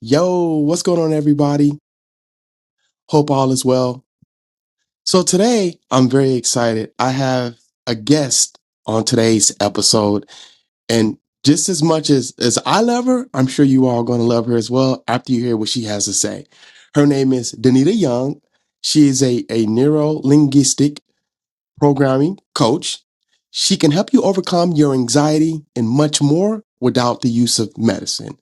Yo, what's going on, everybody? Hope all is well. So, today I'm very excited. I have a guest on today's episode, and just as much as I love her, I'm sure you all are going to love her as well after you hear what she has to say. Her name is Danita Young. She is a neuro linguistic programming coach. She can help you overcome your anxiety and much more without the use of medicine.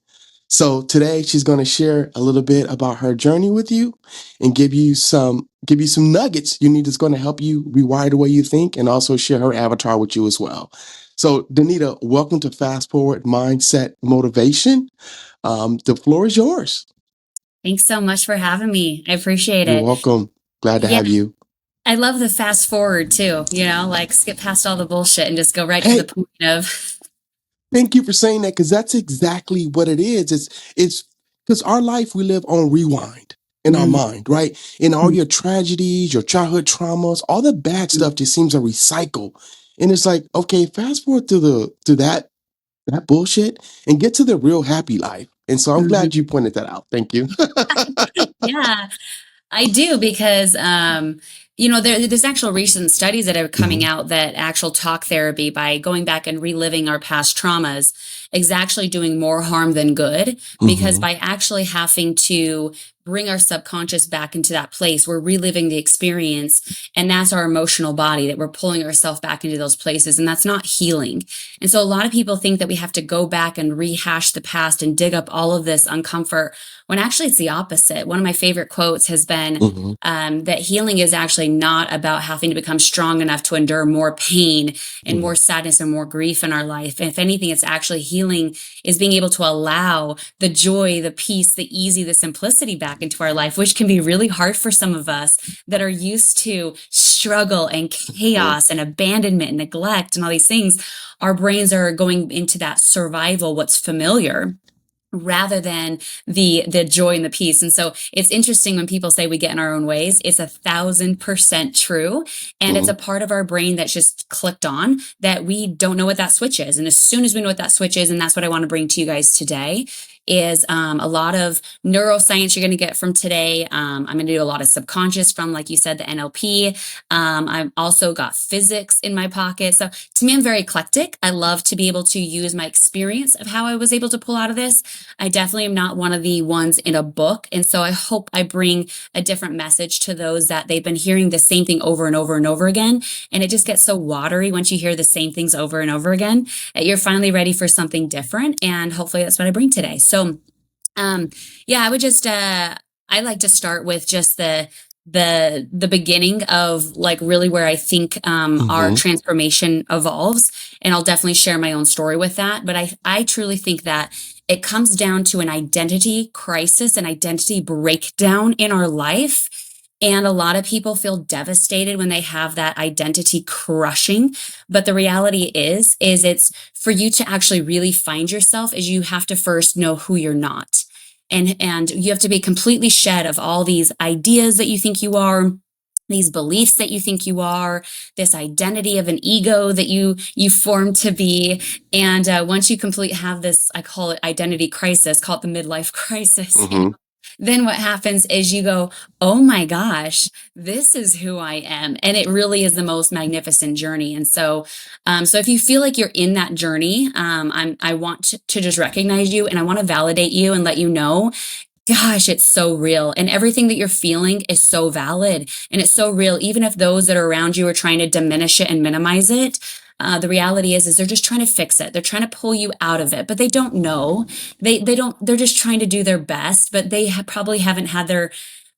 So today she's going to share a little bit about her journey with you and give you some nuggets you need that's going to help you rewire the way you think and also share her avatar with you as well. So Danita, welcome to Fast Forward Mindset Motivation. The floor is yours. Thanks so much for having me. I appreciate You're it. welcome. Glad to Yeah, have you. I love the fast forward too, like skip past all the bullshit and just go right to the Hey, point of. thank you for saying that because that's exactly what it is. It's because our life we live on rewind in our Mhm. mind, right? In all your tragedies, your childhood traumas, all the bad stuff just seems to recycle. And it's like, okay, fast forward to that bullshit and get to the real happy life. And so I'm Mhm. glad you pointed that out. Thank you. Yeah, I do because there's actual recent studies that are coming Mhm, out that actual talk therapy by going back and reliving our past traumas is actually doing more harm than good because mhm, by actually having to bring our subconscious back into that place, we're reliving the experience, and that's our emotional body that we're pulling ourselves back into those places, and that's not healing. And so a lot of people think that we have to go back and rehash the past and dig up all of this uncomfort when actually it's the opposite. One of my favorite quotes has been mhm, that healing is actually not about having to become strong enough to endure more pain and mhm, more sadness and more grief in our life. And if anything, it's actually healing is being able to allow the joy, the peace, the easy, the simplicity back into our life, which can be really hard for some of us that are used to struggle and mhm, chaos and abandonment and neglect and all these things. Our brains are going into that survival, what's familiar, rather than the joy and the peace. And so it's interesting when people say we get in our own ways. It's 1,000% true, and it's mhm, a part of our brain that's just clicked on that we don't know what that switch is. And as soon as we know what that switch is, and that's what I want to bring to you guys today, is a lot of neuroscience you're going to get from today. I'm going to do a lot of subconscious from, like you said, the NLP. I've also got physics in my pocket. So to me, I'm very eclectic. I love to be able to use my experience of how I was able to pull out of this. I definitely am not one of the ones in a book. And so I hope I bring a different message to those that they've been hearing the same thing over and over and over again. And it just gets so watery once you hear the same things over and over again that you're finally ready for something different. And hopefully that's what I bring today. So, um, yeah, I would just, I like to start with just the beginning of like really where I think our mhm, transformation evolves, and I'll definitely share my own story with that. But I truly think that it comes down to an identity crisis, an identity breakdown in our life. And a lot of people feel devastated when they have that identity crushing. But the reality is it's for you to actually really find yourself is you have to first know who you're not. And you have to be completely shed of all these ideas that you think you are, these beliefs that you think you are, this identity of an ego that you form to be. And once you complete have this, I call it identity crisis, call it the midlife crisis. mhm, Then what happens is you go, oh my gosh, this is who I am. And it really is the most magnificent journey. And so, so if you feel like you're in that journey, I want to just recognize you, and I want to validate you and let you know, gosh, it's so real. And everything that you're feeling is so valid and it's so real. Even if those that are around you are trying to diminish it and minimize it, the reality is they're just trying to fix it. They're trying to pull you out of it, but they don't know. They don't. They're just trying to do their best, but they probably haven't had their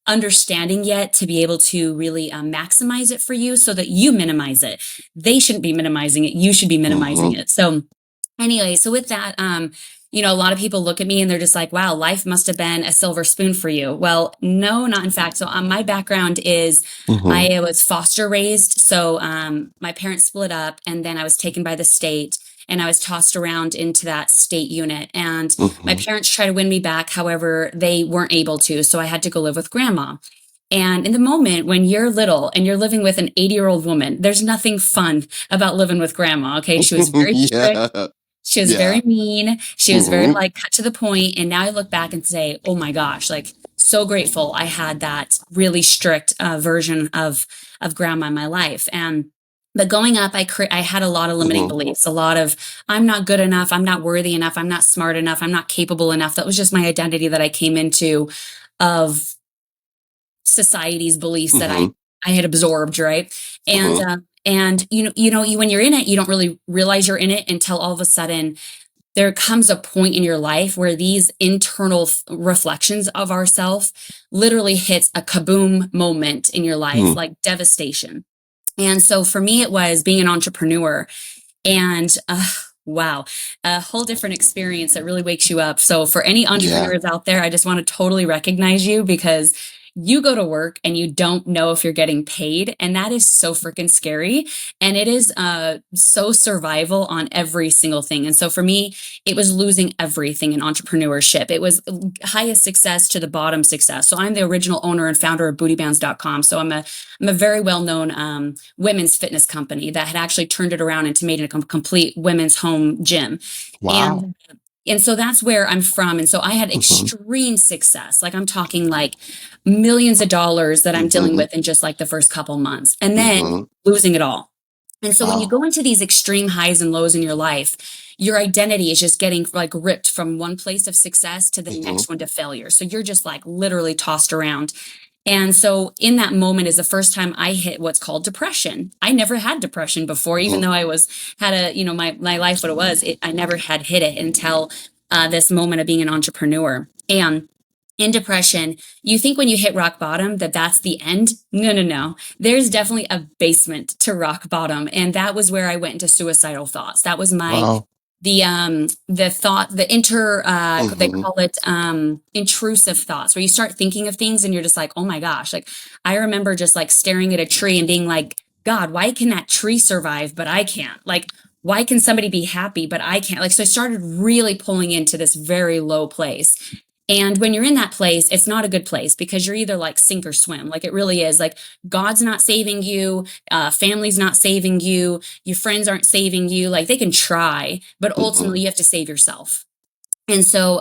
understanding yet to be able to really maximize it for you, so that you minimize it. They shouldn't be minimizing it. You should be minimizing mhm, it. So anyway, so with that, a lot of people look at me and they're just like, wow, life must have been a silver spoon for you. Well, no, not in fact. So my background is mhm, I was foster raised. So my parents split up, and then I was taken by the state, and I was tossed around into that state unit. And my mhm. parents tried to win me back. However, they weren't able to. So I had to go live with grandma. And in the moment when you're little and you're living with an 80-year-old woman, there's nothing fun about living with grandma. Okay. She was very strict. Yeah. She was very Yeah. mean. She was very Mm-hmm. like cut to the point. And now I look back and say, oh my gosh, like so grateful I had that really strict version of grandma in my life. And but going up, I had a lot of limiting Mm-hmm. beliefs, a lot of I'm not good enough, I'm not worthy enough, I'm not smart enough, I'm not capable enough. That was just my identity that I came into of society's beliefs that Mm-hmm. I had absorbed, right? And Mm-hmm. when you're in it, you don't really realize you're in it until all of a sudden there comes a point in your life where these internal reflections of ourself literally hits a kaboom moment in your life, Mm-hmm. like devastation. And so for me, it was being an entrepreneur and wow, a whole different experience that really wakes you up. So for any Yeah. entrepreneurs out there, I just want to totally recognize you because you go to work and you don't know if you're getting paid. And that is so freaking scary. And it is so survival on every single thing. And so for me, it was losing everything in entrepreneurship. It was highest success to the bottom success. So I'm the original owner and founder of bootybounds.com. So I'm a very well-known women's fitness company that had actually turned it around into made it a complete women's home gym. Wow. And so that's where I'm from. And so I had Mm-hmm. extreme success. Like I'm talking like millions of dollars that I'm dealing Mm-hmm. with in just like the first couple months and then Mm-hmm. losing it all. And so when you Wow. go into these extreme highs and lows in your life, your identity is just getting like ripped from one place of success to the Mm-hmm. next one to failure. So you're just like literally tossed around. And so in that moment is the first time I hit what's called depression. I never had depression before, even Mm-hmm. though had my life, what it was, I never had hit it until this moment of being an entrepreneur. And in depression, you think when you hit rock bottom that that's the end. No, no, no. There's definitely a basement to rock bottom. And that was where I went into suicidal thoughts. That was Wow. the thought, they Mm-hmm. call it intrusive thoughts, where you start thinking of things and you're just like, oh my gosh. Like I remember just like staring at a tree and being like, God, why can that tree survive, but I can't? Like, why can somebody be happy, but I can't? Like, so I started really pulling into this very low place. And when you're in that place, it's not a good place because you're either like sink or swim. Like it really is. Like God's not saving you, family's not saving you, your friends aren't saving you. Like they can try, but Mm-hmm. ultimately you have to save yourself. And so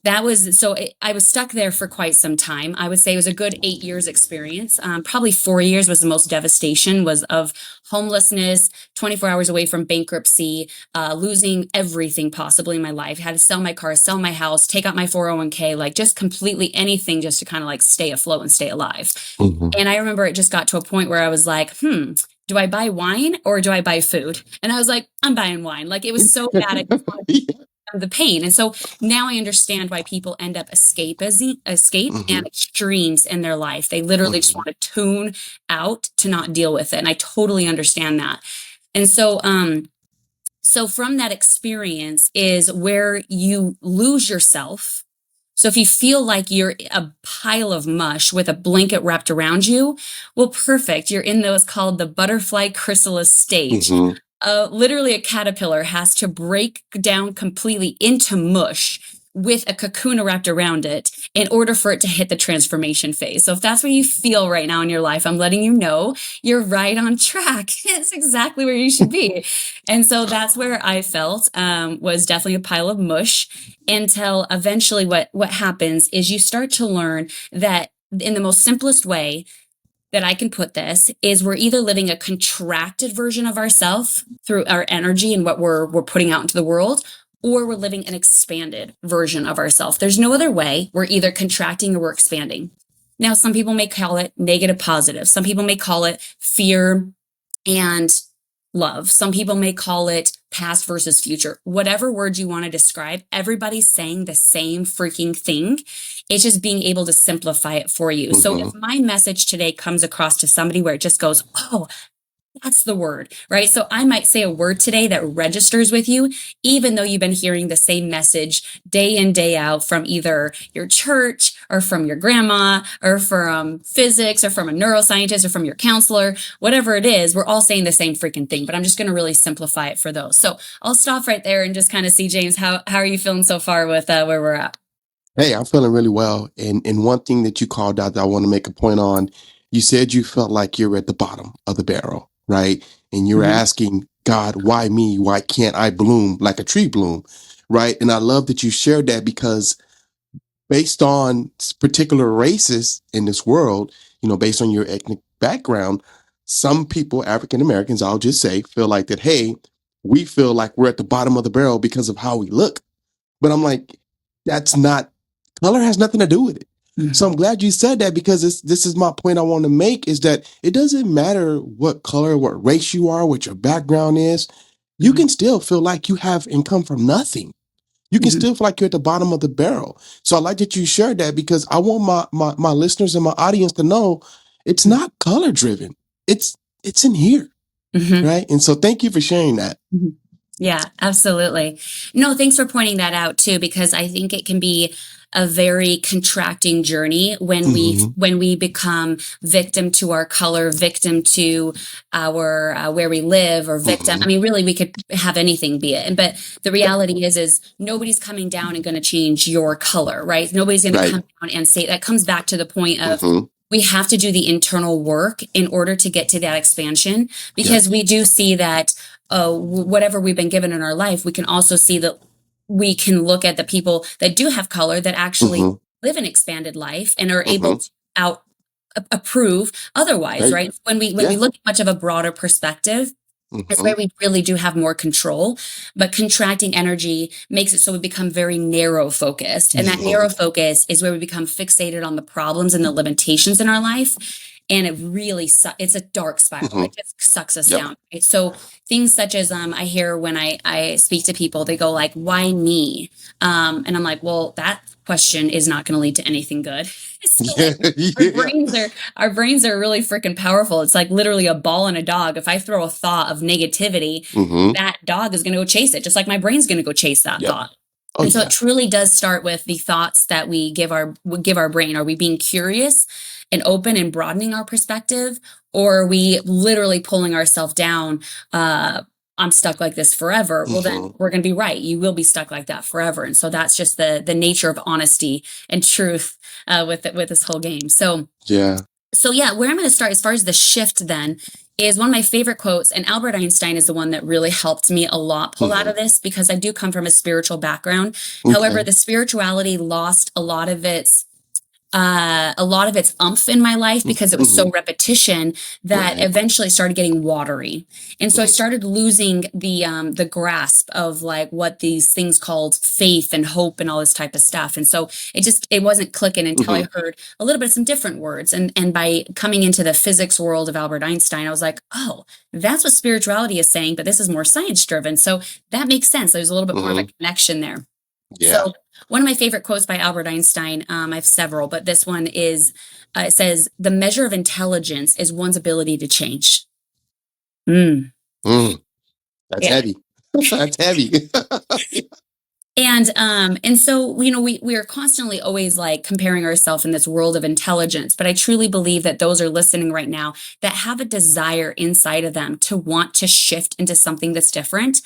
that was so I was stuck there for quite some time. I would say it was a good 8 years experience. Probably 4 years was the most devastation, was of homelessness, 24 hours away from bankruptcy, losing everything possibly in my life. Had to sell my car, sell my house, take out my 401k, like just completely anything just to kind of like stay afloat and stay alive. Mm-hmm. And I remember it just got to a point where I was like, do I buy wine or do I buy food? And I was like, I'm buying wine. Like it was so bad. I just wanted Yeah. the pain. And so now I understand why people end up escape Mm-hmm. and extremes in their life. They literally just Mm-hmm. want to tune out to not deal with it. And I totally understand that. And so from that experience is where you lose yourself. So if you feel like you're a pile of mush with a blanket wrapped around you, well, perfect. You're in what's called the butterfly chrysalis stage. Mm-hmm. Literally, a caterpillar has to break down completely into mush with a cocoon wrapped around it in order for it to hit the transformation phase. So if that's where you feel right now in your life, I'm letting you know you're right on track. It's exactly where you should be. And so that's where I felt was definitely a pile of mush until eventually what happens is you start to learn that in the most simplest way that I can put this is we're either living a contracted version of ourselves through our energy and what we're putting out into the world, or we're living an expanded version of ourselves. There's no other way. We're either contracting or we're expanding. Now, some people may call it negative positive. Some people may call it fear and love. Some people may call it past versus future. Whatever word you want to describe, everybody's saying the same freaking thing. It's just being able to simplify it for you. So Mm-hmm. if my message today comes across to somebody where it just goes, oh, that's the word, right? So I might say a word today that registers with you, even though you've been hearing the same message day in, day out from either your church or from your grandma or from physics or from a neuroscientist or from your counselor, whatever it is, we're all saying the same freaking thing, but I'm just going to really simplify it for those. So I'll stop right there and just kind of see, James, how are you feeling so far with where we're at? Hey, I'm feeling really well. And one thing that you called out that I want to make a point on, you said you felt like you're at the bottom of the barrel, right? And you were Mhm. asking God, why me? Why can't I bloom like a tree bloom? Right. And I love that you shared that, because based on particular races in this world, based on your ethnic background, some people, African Americans, I'll just say, feel like that, hey, we feel like we're at the bottom of the barrel because of how we look. But I'm like, that's not, color has nothing to do with it. So I'm glad you said that, because this is my point I want to make, is that it doesn't matter what color, what race you are, what your background is. You Mhm. can still feel like you have income from nothing. You can Mhm. still feel like you're at the bottom of the barrel. So I like that you shared that, because I want my listeners and my audience to know it's not color driven. It's in here. Mhm. Right. And so thank you for sharing that. Mhm. Yeah, absolutely. No, thanks for pointing that out too, because I think it can be a very contracting journey when Mm-hmm. we become victim to our color, victim to our where we live, or victim. Mm-hmm. I mean, really, we could have anything be it. But the reality is nobody's coming down and going to change your color, right? Nobody's going to Right. come down and say that. Comes back to the point of Mm-hmm. we have to do the internal work in order to get to that expansion, Yep. because we do see that whatever we've been given in our life, we can also see that we can look at the people that do have color that actually Mm-hmm. live an expanded life and are able Mm-hmm. to out approve otherwise, Right. right? When we Yeah. look at much of a broader perspective, is Mm-hmm. where we really do have more control. But contracting energy makes it so we become very narrow focused. And that Mm-hmm. narrow focus is where we become fixated on the problems and the limitations in our life. And it really it's a dark spiral. Mm-hmm. It just sucks us Yep. down. Right? So things such as I hear when I speak to people, they go like, why me? And I'm like, well, that question is not going to lead to anything good. So Yeah. like our Yeah. brains are really freaking powerful. It's like literally a ball and a dog. If I throw a thought of negativity, Mm-hmm. that dog is going to go chase it, just like my brain's going to go chase that Yep. thought. Oh And so it yeah. truly does start with the thoughts that we give our brain. Are we being curious and open and broadening our perspective, or are we literally pulling ourselves down? I'm stuck like this forever. Well, then Mm-hmm. we're going to be right. You will be stuck like that forever. And so that's just the nature of honesty and truth with this whole game. Yeah. So yeah, where I'm going to start as far as the shift then is one of my favorite quotes, and Albert Einstein is the one that really helped me a lot pull out Mm-hmm. of this, because I do come from a spiritual background. However, Okay. the spirituality lost a lot of its umph in my life because it was Mm-hmm. so repetition that Right. eventually started getting watery. And so I Mm-hmm. started losing the grasp of like what these things called faith and hope and all this type of stuff. And so it wasn't clicking until Mm-hmm. I heard a little bit of some different words. And by coming into the physics world of Albert Einstein, I was like, oh, that's what spirituality is saying, but this is more science driven. So that makes sense. There's a little bit more of a Mm-hmm. connection there. Yeah. So one of my favorite quotes by Albert Einstein, I have several, but this one is, it says, the measure of intelligence is one's ability to change. Mm, Mm. That's yeah. heavy. That's heavy. And so, we are constantly always like comparing ourselves in this world of intelligence, but I truly believe that those are listening right now that have a desire inside of them to want to shift into something that's different.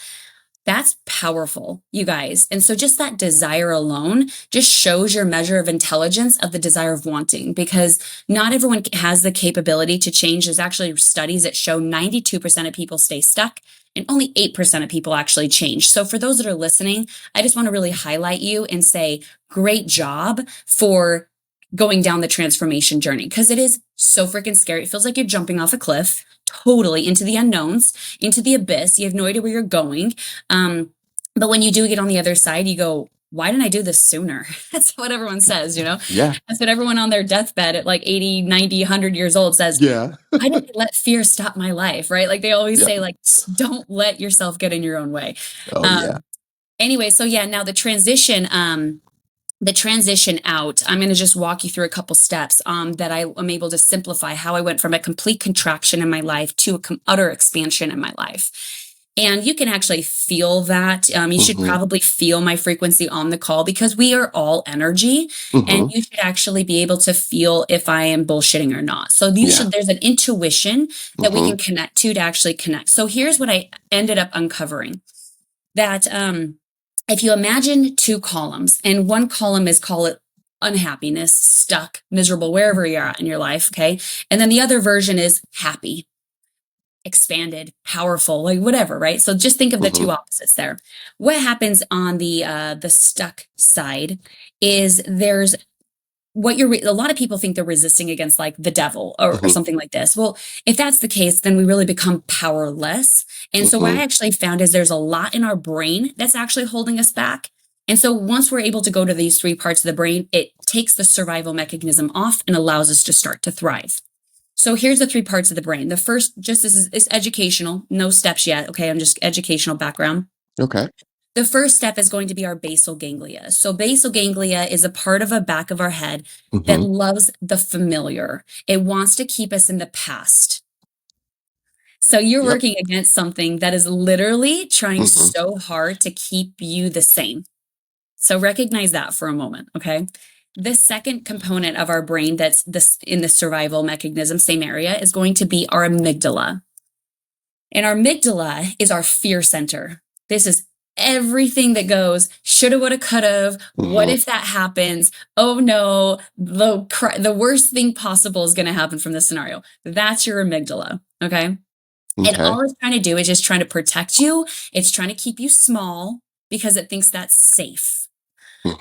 That's powerful, you guys. And so just that desire alone just shows your measure of intelligence of the desire of wanting, because not everyone has the capability to change. There's actually studies that show 92% of people stay stuck and only 8% of people actually change. So for those that are listening, I just want to really highlight you and say, great job for going down the transformation journey, because it is so freaking scary. It feels like you're jumping off a cliff totally into the unknowns, into the abyss. You have no idea where you're going. But when you do get on the other side, you go, why didn't I do this sooner? That's what everyone says, Yeah. That's what everyone on their deathbed at like 80, 90, 100 years old says. Yeah. I didn't let fear stop my life, right? Like they always Yep. say, like, don't let yourself get in your own way. Oh yeah. Um, anyway, so yeah, now the transition out, I'm going to just walk you through a couple steps that I am able to simplify how I went from a complete contraction in my life to a utter expansion in my life. And you can actually feel that. You should Mm-hmm. probably feel my frequency on the call, because we are all energy, and Mm-hmm. you should actually be able to feel if I am bullshitting or not. So Yeah. there's an intuition that we Mm-hmm. can connect to actually connect. So here's what I ended up uncovering, that if you imagine two columns, and one column is, call it unhappiness, stuck, miserable, wherever you're at in your life, okay? And then the other version is happy. expanded, powerful, like whatever, right? So just think of the two opposites there. What happens on the stuck side is there's what you're a lot of people think they're resisting against like the devil or something like this. Well, if that's the case, then we really become powerless. And so what I actually found is there's a lot in our brain that's actually holding us back. And so once we're able to go to these three parts of the brain, it takes the survival mechanism off and allows us to start to thrive. So here's the three parts of the brain. The first, just this is educational, no steps yet. Okay, I'm just educational background. Okay. The first step is going to be our basal ganglia. So basal ganglia is a part of the back of our head that loves the familiar. It wants to keep us in the past. So you're working against something that is literally trying so hard to keep you the same. So recognize that for a moment, okay? The second component of our brain that's in the survival mechanism, same area, is going to be our amygdala. And our amygdala is our fear center. This is everything that goes shoulda, woulda, coulda. What if that happens? Oh no, the worst thing possible is going to happen from this scenario. That's your amygdala, okay? And all it's trying to do is just trying to protect you. It's trying to keep you small because it thinks that's safe.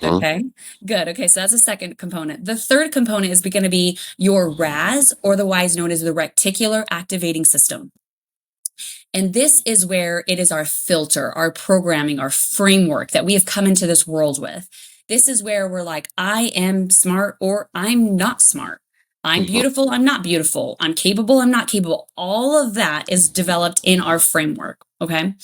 Okay, good. Okay, so that's the second component. The third component is going to be your RAS, or otherwise known as the reticular activating system. And this is where it is our filter, our programming, our framework that we have come into this world with. This is where we're like, I am smart or I'm not smart. I'm beautiful, I'm not beautiful. I'm capable, I'm not capable. All of that is developed in our framework, okay?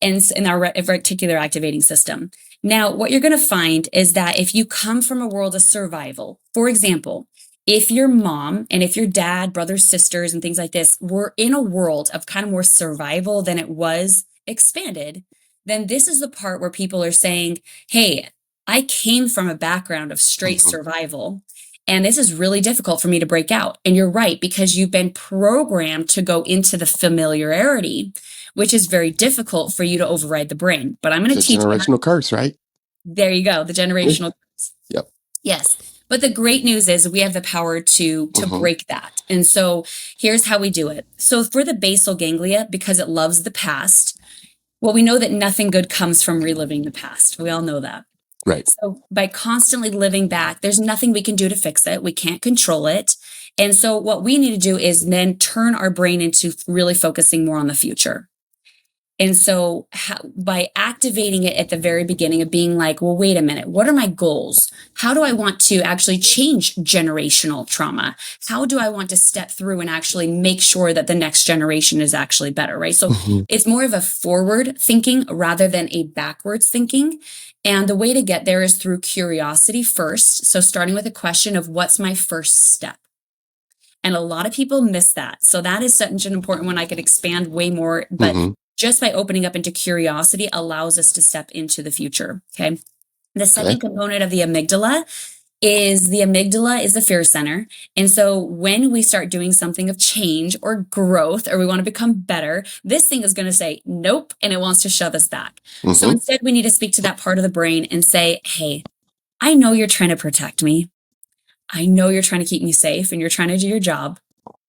And in our reticular activating system. Now, what you're going to find is that if you come from a world of survival, for example, if your mom and if your dad, brothers, sisters, and things like this were in a world of kind of more survival than it was expanded, then this is the part where people are saying, hey, I came from a background of straight survival, and this is really difficult for me to break out. And you're right, because you've been programmed to go into the familiarity, which is very difficult for you to override the brain. But I'm going to teach you. Generational curse, right? There you go. The generational curse. Yep. Yes. But the great news is we have the power to break that. And so here's how we do it. So for the basal ganglia, because it loves the past, well, we know that nothing good comes from reliving the past. We all know that. Right. So by constantly living back, there's nothing we can do to fix it. We can't control it. And so what we need to do is then turn our brain into really focusing more on the future. And so by activating it at the very beginning of being like, well, wait a minute, what are my goals? How do I want to actually change generational trauma? How do I want to step through and actually make sure that the next generation is actually better, right? So it's more of a forward thinking rather than a backwards thinking. And the way to get there is through curiosity first. So starting with a question of what's my first step? And a lot of people miss that. So that is such an important one. I could expand way more, but just by opening up into curiosity allows us to step into the future. Okay. The second component of the amygdala is the fear center. And so when we start doing something of change or growth, or we want to become better, this thing is going to say, nope. And it wants to shove us back. So instead we need to speak to that part of the brain and say, hey, I know you're trying to protect me. I know you're trying to keep me safe and you're trying to do your job,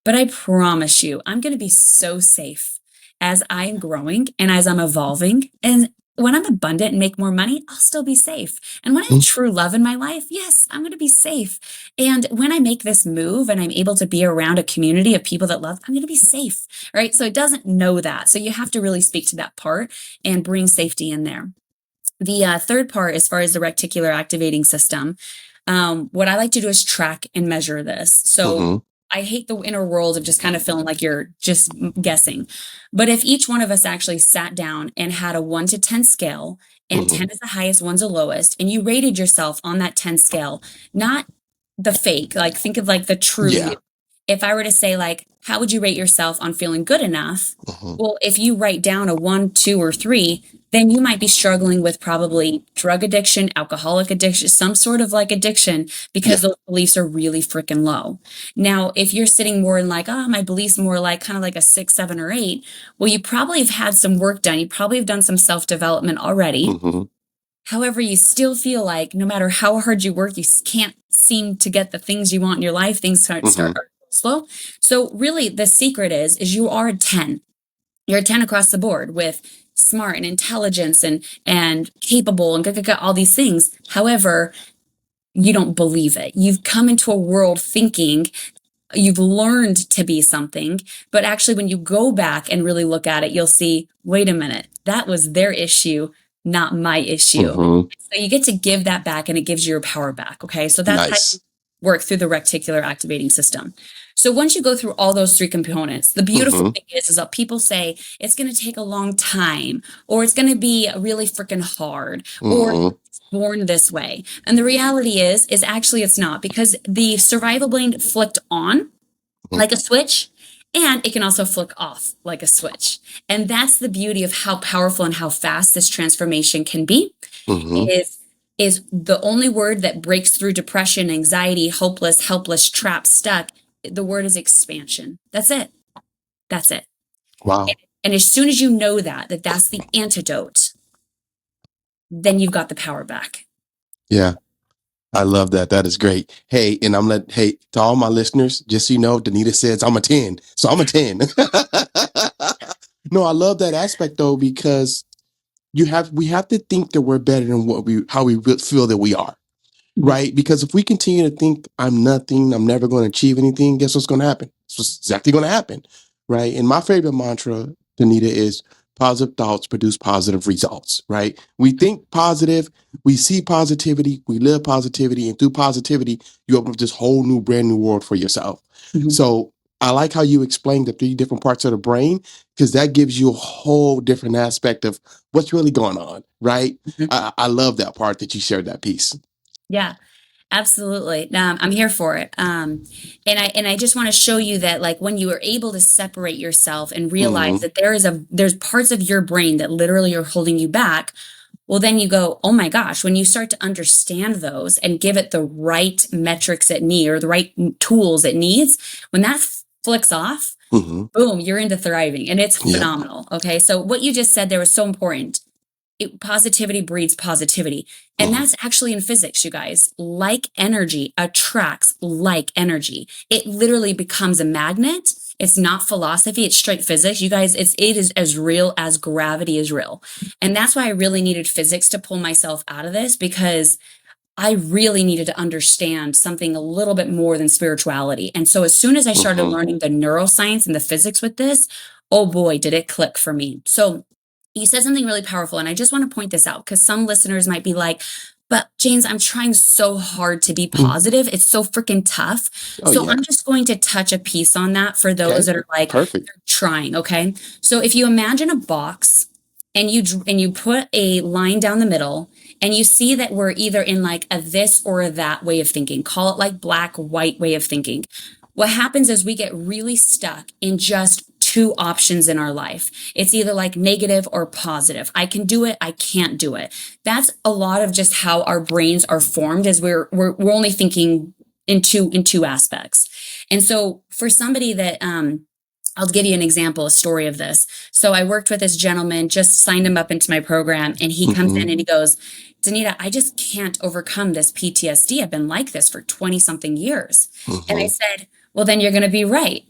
but I promise you, I'm going to be so safe as I'm growing and as I'm evolving. And when I'm abundant and make more money, I'll still be safe. And when I have true love in my life, yes, I'm going to be safe. And when I make this move and I'm able to be around a community of people that love, I'm going to be safe, right? So it doesn't know that. So you have to really speak to that part and bring safety in there. The third part, as far as the reticular activating system, what I like to do is track and measure this. So I hate the inner world of just kind of feeling like you're just guessing. But if each one of us actually sat down and had a 1 to 10 scale, and 10 is the highest, 1's the lowest, and you rated yourself on that 10 scale, not the fake, like think of like the true you. If I were to say like, how would you rate yourself on feeling good enough? Well, if you write down a 1, 2, or 3, then you might be struggling with probably drug addiction, alcoholic addiction, some sort of like addiction, because those beliefs are really freaking low. Now, if you're sitting more in like, oh, my beliefs more like kind of like a 6, 7, or 8, well, you probably have had some work done. You probably have done some self-development already. However, you still feel like no matter how hard you work, you can't seem to get the things you want in your life. Things start slow. So really the secret is you are a 10. You're a 10 across the board with smart and intelligence and capable and all these things. However, you don't believe it. You've come into a world thinking you've learned to be something, but actually when you go back and really look at it, you'll see, wait a minute, that was their issue, not my issue. Mm-hmm. So you get to give that back and it gives you your power back. Okay. So that's how you Nice. work through the reticular activating system. So once you go through all those three components, the beautiful Mm-hmm. thing is that people say it's going to take a long time, or it's going to be really freaking hard, or Mm-hmm. born this way. And the reality is actually it's not, because the survival brain flicked on like a switch, and it can also flick off like a switch. And that's the beauty of how powerful and how fast this transformation can be. Mm-hmm. Is the only word that breaks through depression, anxiety, hopeless, helpless, trapped, stuck. The word is expansion. That's it. That's it. And, Wow. and as soon as you know that that's the antidote, then you've got the power back. Yeah. I love that. That is great. Hey, and hey, to all my listeners, just so you know, Danita says I'm a 10. So I'm a 10. No, I love that aspect though, because we have to think that we're better than how we feel that we are. Right? Because if we continue to think I'm nothing, I'm never going to achieve anything, guess what's going to happen? It's what's exactly going to happen. Right? And my favorite mantra, Danita, is positive thoughts produce positive results. Right? We think positive, we see positivity, we live positivity, and through positivity, you open up this whole new, brand new world for yourself. Mm-hmm. So I like how you explained the 3 different parts of the brain, because that gives you a whole different aspect of what's really going on. Right? Mm-hmm. I love that part that you shared that piece. Yeah, absolutely. I'm here for it. And I just want to show you that, like, when you are able to separate yourself and realize that there's parts of your brain that literally are holding you back. Well, then you go, oh my gosh, when you start to understand those and give it the right metrics it needs, or the right tools it needs, when that flicks off, boom, you're into thriving, and it's phenomenal. Okay. So what you just said there was so important. Positivity breeds positivity. And that's actually in physics, you guys. Like energy attracts like energy. It literally becomes a magnet. It's not philosophy. It's straight physics. You guys, it is as real as gravity is real. And that's why I really needed physics to pull myself out of this, because I really needed to understand something a little bit more than spirituality. And so as soon as I started learning the neuroscience and the physics with this, oh boy, did it click for me. So you said something really powerful, and I just want to point this out, because some listeners might be like, but James, I'm trying so hard to be positive. It's so freaking tough. I'm just going to touch a piece on that for those that are like, they're trying. Okay. So if you imagine a box and you put a line down the middle, and you see that we're either in like a this or a that way of thinking, call it like black, white way of thinking. What happens is we get really stuck in just 2 options in our life. It's either like negative or positive. I can do it. I can't do it. That's a lot of just how our brains are formed, as we're only thinking in two aspects. And so for somebody that, I'll give you an example, a story of this. So I worked with this gentleman, just signed him up into my program, and he comes in and he goes, Danita, I just can't overcome this PTSD. I've been like this for 20 something years. And I said, well, then you're going to be right.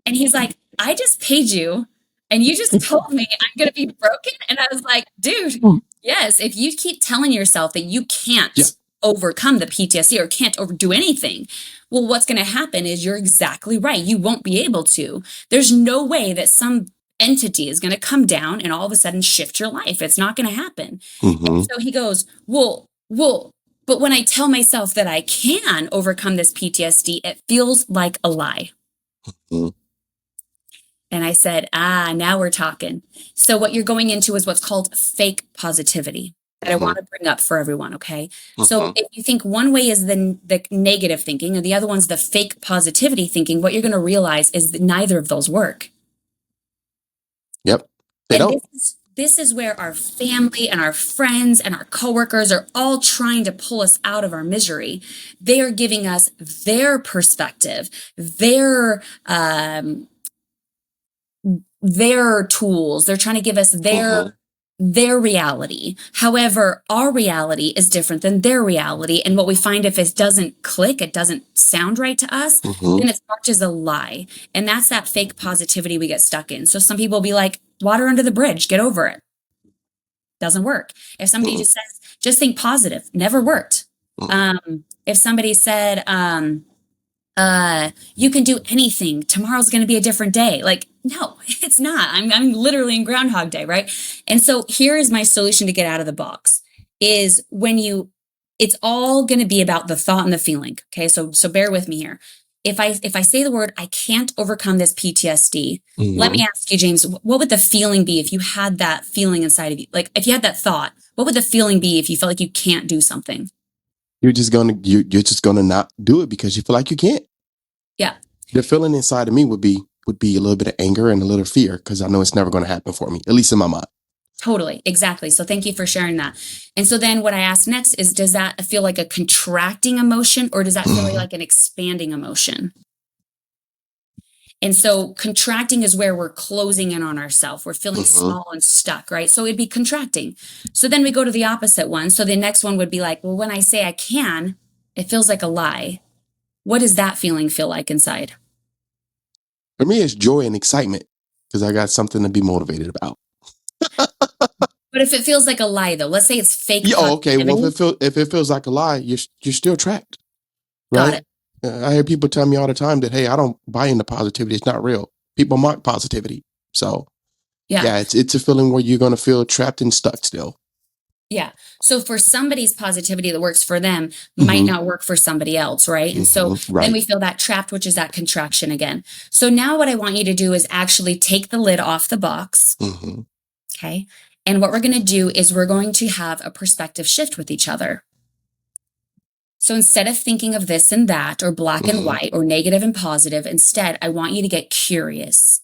And he's like, I just paid you and you just told me I'm going to be broken. And I was like, dude, yes, if you keep telling yourself that you can't overcome the PTSD or can't overdo anything, well, what's going to happen is you're exactly right. You won't be able to. There's no way that some entity is going to come down and all of a sudden shift your life. It's not going to happen. And so he goes, well, but when I tell myself that I can overcome this PTSD, it feels like a lie. And I said, now we're talking. So what you're going into is what's called fake positivity that I want to bring up for everyone, okay? So if you think one way is the negative thinking and the other one's the fake positivity thinking, what you're going to realize is that neither of those work. Yep. They don't. This is where our family and our friends and our coworkers are all trying to pull us out of our misery. They are giving us their perspective, their tools. They're trying to give us their their reality. However, our reality is different than their reality. And what we find, if it doesn't click, it doesn't sound right to us, then it's marked as a lie. And that's that fake positivity we get stuck in. So some people will be like, water under the bridge, get over it. Doesn't work. If somebody just says, just think positive, never worked. If somebody said, you can do anything, tomorrow's going to be a different day. Like, no, it's not. I'm literally in Groundhog Day, right? And so here is my solution to get out of the box is it's all going to be about the thought and the feeling. Okay. So bear with me here. If I say the word, I can't overcome this PTSD, let me ask you, James, what would the feeling be if you had that feeling inside of you? Like if you had that thought, what would the feeling be if you felt like you can't do something? You're just gonna not do it because you feel like you can't. Yeah. The feeling inside of me would be a little bit of anger and a little fear because I know it's never going to happen for me, at least in my mind. Totally. Exactly. So thank you for sharing that. And so then what I ask next is, does that feel like a contracting emotion or does that feel like an expanding emotion? And so contracting is where we're closing in on ourselves. We're feeling small and stuck, right? So it'd be contracting. So then we go to the opposite one. So the next one would be like, well, when I say I can, it feels like a lie. What does that feeling feel like inside? For me, it's joy and excitement because I got something to be motivated about. But if it feels like a lie, though, let's say it's fake. Yeah, okay. Well, if it feels like a lie, you're still trapped, Got right? it. I hear people tell me all the time that, hey, I don't buy into positivity. It's not real. People mock positivity. So yeah, it's a feeling where you're going to feel trapped and stuck still. Yeah. So for somebody's positivity that works for them might not work for somebody else, right? And so then we feel that trapped, which is that contraction again. So now what I want you to do is actually take the lid off the box. Okay. And what we're going to do is we're going to have a perspective shift with each other. So instead of thinking of this and that, or black and white, or negative and positive, instead, I want you to get curious.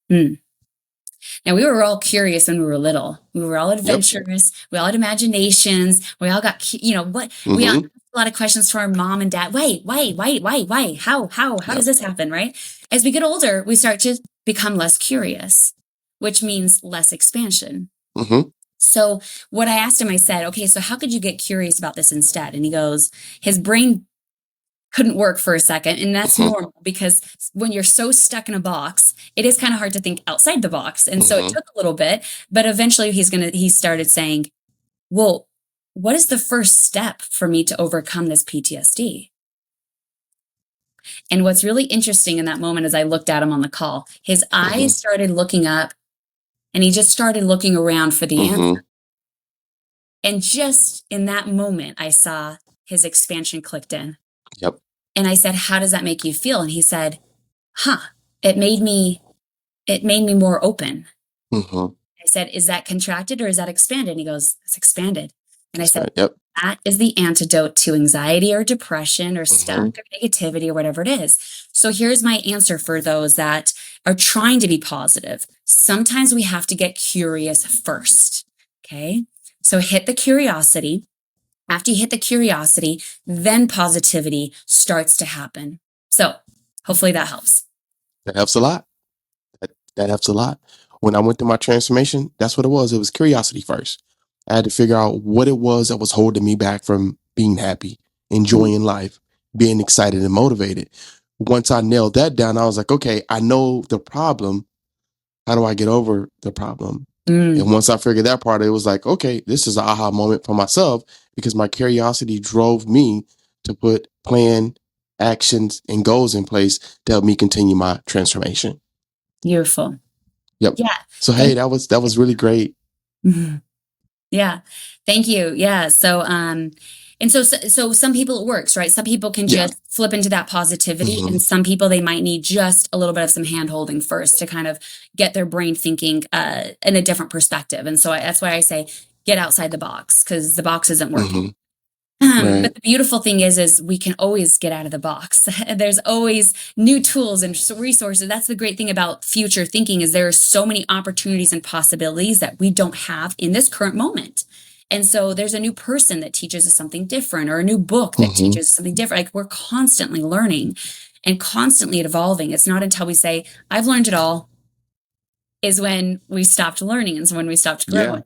Now, we were all curious when we were little. We were all adventurous. We all had imaginations. We all got, we all asked a lot of questions to our mom and dad. Why? How does this happen, right? As we get older, we start to become less curious, which means less expansion. So what I asked him, I said, okay, so how could you get curious about this instead? And he goes, his brain couldn't work for a second. And that's normal because when you're so stuck in a box, it is kind of hard to think outside the box. And so it took a little bit, but eventually he started saying, well, what is the first step for me to overcome this PTSD? And what's really interesting in that moment, as I looked at him on the call, his eyes started looking up and he just started looking around for the answer. And just in that moment, I saw his expansion clicked in. And I said, how does that make you feel? And he said, it made me more open. I said, is that contracted or is that expanded? And he goes, it's expanded. And I said, that is the antidote to anxiety or depression or stuck or negativity or whatever it is. So here's my answer for those that are trying to be positive. Sometimes we have to get curious first. Okay. So hit the curiosity. After you hit the curiosity, then positivity starts to happen. So hopefully that helps. That helps a lot. That helps a lot. When I went through my transformation, that's what it was. It was curiosity first. I had to figure out what it was that was holding me back from being happy, enjoying life, being excited and motivated. Once I nailed that down, I was like, okay, I know the problem. How do I get over the problem? And once I figured that part, it was like, okay, this is an aha moment for myself because my curiosity drove me to put plan, actions, and goals in place to help me continue my transformation. Beautiful. Yep. Yeah. So, hey, that was really great. Yeah. Thank you. Yeah. So, and so some people it works, right? Some people can just flip into that positivity and some people, they might need just a little bit of some hand holding first to kind of get their brain thinking, in a different perspective. And so that's why I say, get outside the box because the box isn't working. But the beautiful thing is we can always get out of the box. There's always new tools and resources. That's the great thing about future thinking is there are so many opportunities and possibilities that we don't have in this current moment. And so there's a new person that teaches us something different or a new book that teaches us something different. Like we're constantly learning and constantly evolving. It's not until we say, I've learned it all is when we stopped learning and so when we stopped growing.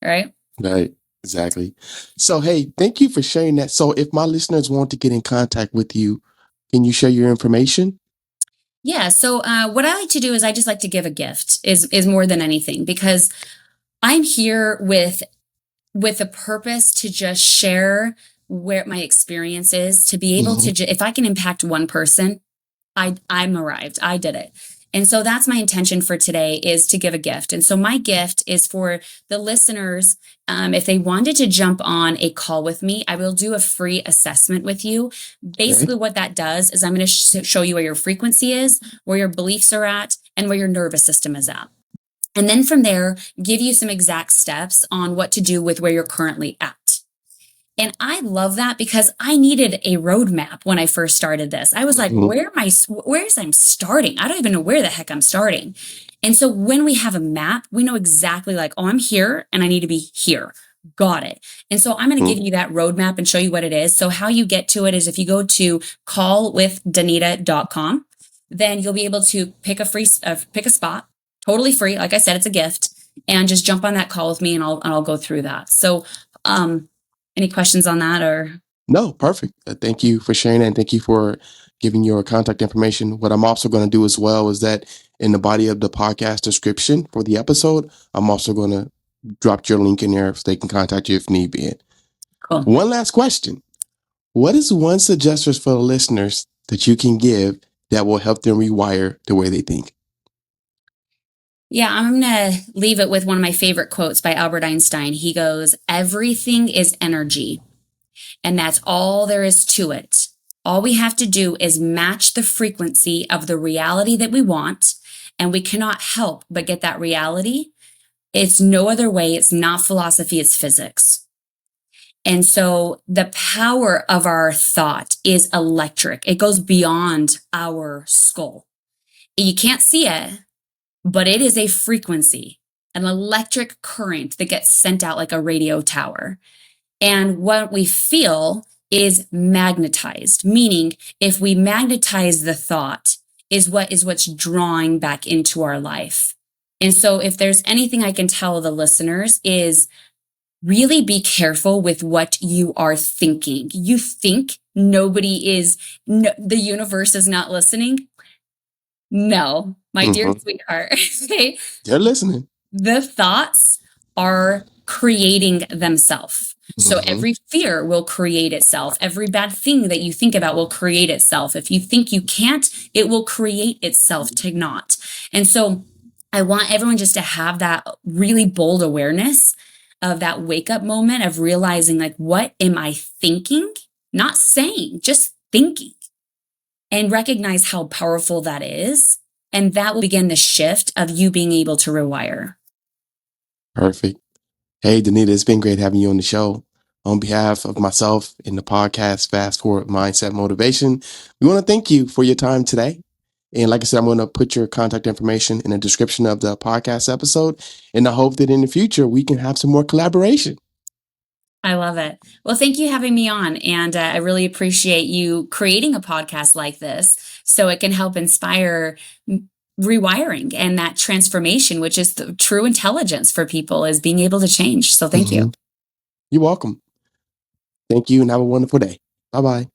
right? Right. Exactly. So, hey, thank you for sharing that. So, if my listeners want to get in contact with you, can you share your information? Yeah. So what I like to do is I just like to give a gift is more than anything, because I'm here with a purpose to just share where my experience is, to be able Hmm. to, if I can impact one person, I'm arrived. I did it. And so that's my intention for today, is to give a gift. And so my gift is for the listeners. If they wanted to jump on a call with me, I will do a free assessment with you. Okay. Basically, what that does is I'm going to show you where your frequency is, where your beliefs are at, and where your nervous system is at. And then from there, give you some exact steps on what to do with where you're currently at. And I love that, because I needed a roadmap when I first started this. I was like, Hmm. where's I'm starting? I don't even know where the heck I'm starting. And so when we have a map, we know exactly, like, oh, I'm here and I need to be here. Got it. And so I'm going to give you that roadmap and show you what it is. So how you get to it is if you go to callwithdanita.com, then you'll be able to pick a spot, totally free. Like I said, it's a gift, and just jump on that call with me, and I'll go through that. So, any questions on that, or? No, perfect. Thank you for sharing that. And thank you for giving your contact information. What I'm also going to do as well is that in the body of the podcast description for the episode, I'm also going to drop your link in there so they can contact you if need be. Cool. One last question. What is one suggestion for the listeners that you can give that will help them rewire the way they think? Yeah, I'm going to leave it with one of my favorite quotes by Albert Einstein. He goes, "Everything is energy, and that's all there is to it. All we have to do is match the frequency of the reality that we want, and we cannot help but get that reality. It's no other way. It's not philosophy, it's physics." And so the power of our thought is electric. It goes beyond our skull. You can't see it, but it is a frequency, an electric current that gets sent out like a radio tower. And what we feel is magnetized, meaning if we magnetize the thought, what's drawing back into our life. And so if there's anything I can tell the listeners is really be careful with what you are thinking. You think the universe is not listening? No, my dear sweetheart. Okay. They're listening. The thoughts are creating themselves. So every fear will create itself. Every bad thing that you think about will create itself. If you think you can't, it will create itself to not. And so I want everyone just to have that really bold awareness of that wake up moment of realizing, like, what am I thinking? Not saying, just thinking, and recognize how powerful that is. And that will begin the shift of you being able to rewire. Perfect. Hey, Danita, it's been great having you on the show. On behalf of myself and the podcast, Fast Forward Mindset Motivation, we want to thank you for your time today. And like I said, I'm going to put your contact information in the description of the podcast episode. And I hope that in the future, we can have some more collaboration. I love it. Well, thank you for having me on. And I really appreciate you creating a podcast like this so it can help inspire rewiring and that transformation, which is the true intelligence for people, is being able to change. So thank you. You're welcome. Thank you and have a wonderful day. Bye-bye.